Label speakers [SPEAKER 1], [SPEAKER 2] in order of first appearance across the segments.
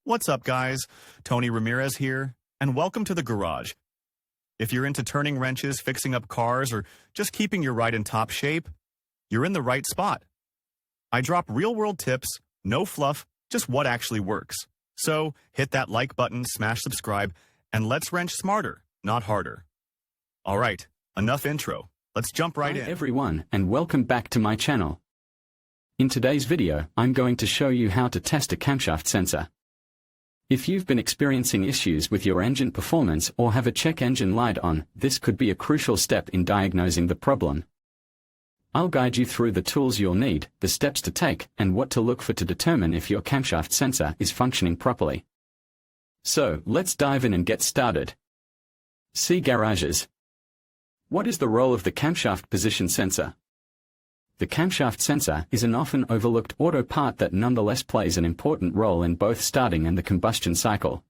[SPEAKER 1] What's up, guys? Tony Ramirez here, and welcome to the garage. If you're into turning wrenches, fixing up cars, or just keeping your ride in top shape, you're in the right spot. I drop real-world tips, no fluff, just what actually works. So hit that like button, smash subscribe, and let's wrench smarter, not harder. All right, enough intro. Let's jump right in.
[SPEAKER 2] Hi everyone, and welcome back to my channel. In today's video, I'm going to show you how to test a camshaft sensor. If you've been experiencing issues with your engine performance or have a check engine light on, this could be a crucial step in diagnosing the problem. I'll guide you through the tools you'll need, the steps to take, and what to look for to determine if your camshaft sensor is functioning properly. So, let's dive in and get started. See garages. What is the role of the camshaft position sensor? The camshaft sensor is an often overlooked auto part that nonetheless plays an important role in both starting and the combustion cycle.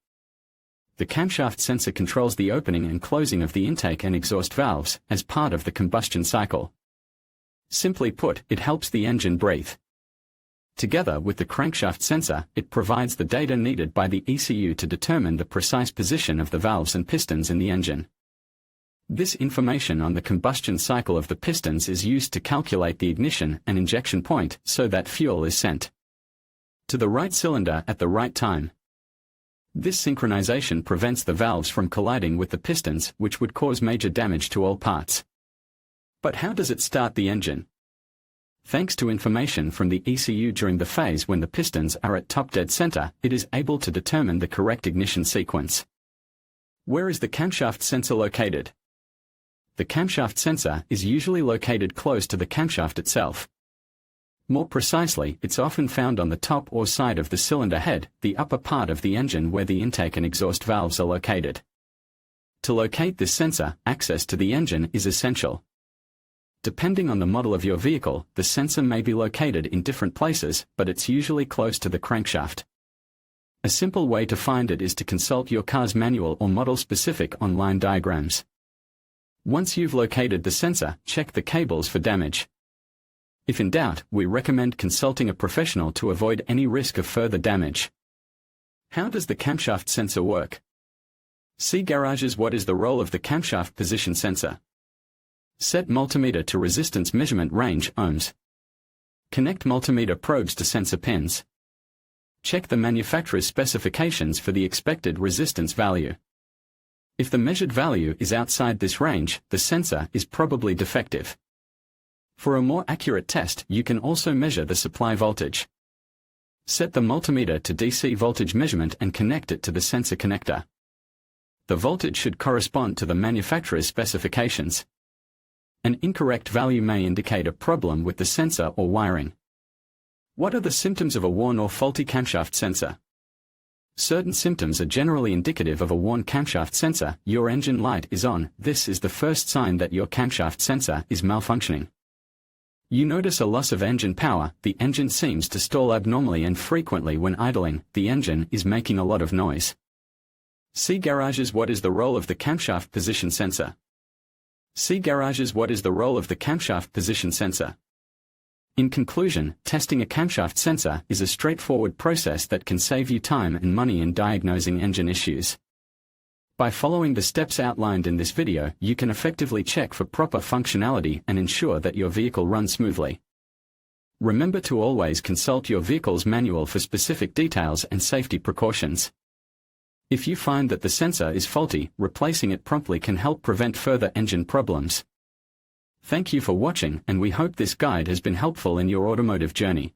[SPEAKER 2] The camshaft sensor controls the opening and closing of the intake and exhaust valves as part of the combustion cycle. Simply put, it helps the engine breathe. Together with the crankshaft sensor, it provides the data needed by the ECU to determine the precise position of the valves and pistons in the engine. This information on the combustion cycle of the pistons is used to calculate the ignition and injection point so that fuel is sent to the right cylinder at the right time. This synchronization prevents the valves from colliding with the pistons, which would cause major damage to all parts. But how does it start the engine? Thanks to information from the ECU during the phase when the pistons are at top dead center, it is able to determine the correct ignition sequence. Where is the camshaft sensor located? The camshaft sensor is usually located close to the camshaft itself. More precisely, it's often found on the top or side of the cylinder head, the upper part of the engine where the intake and exhaust valves are located. To locate this sensor, access to the engine is essential. Depending on the model of your vehicle, the sensor may be located in different places, but it's usually close to the crankshaft. A simple way to find it is to consult your car's manual or model-specific online diagrams. Once you've located the sensor, check the cables for damage. If in doubt, we recommend consulting a professional to avoid any risk of further damage. How does the camshaft sensor work? See garages. What is the role of the camshaft position sensor? Set multimeter to resistance measurement range ohms. Connect multimeter probes to sensor pins. Check the manufacturer's specifications for the expected resistance value. If the measured value is outside this range, the sensor is probably defective. For a more accurate test, you can also measure the supply voltage. Set the multimeter to DC voltage measurement and connect it to the sensor connector. The voltage should correspond to the manufacturer's specifications. An incorrect value may indicate a problem with the sensor or wiring. What are the symptoms of a worn or faulty camshaft sensor? Certain symptoms are generally indicative of a worn camshaft sensor. Your engine light is on. This is the first sign that your camshaft sensor is malfunctioning. You notice a loss of engine power. The engine seems to stall abnormally and frequently when idling. The engine is making a lot of noise. See garages. What is the role of the camshaft position sensor? See garages. What is the role of the camshaft position sensor? In conclusion, testing a camshaft sensor is a straightforward process that can save you time and money in diagnosing engine issues. By following the steps outlined in this video, you can effectively check for proper functionality and ensure that your vehicle runs smoothly. Remember to always consult your vehicle's manual for specific details and safety precautions. If you find that the sensor is faulty, replacing it promptly can help prevent further engine problems. Thank you for watching, and we hope this guide has been helpful in your automotive journey.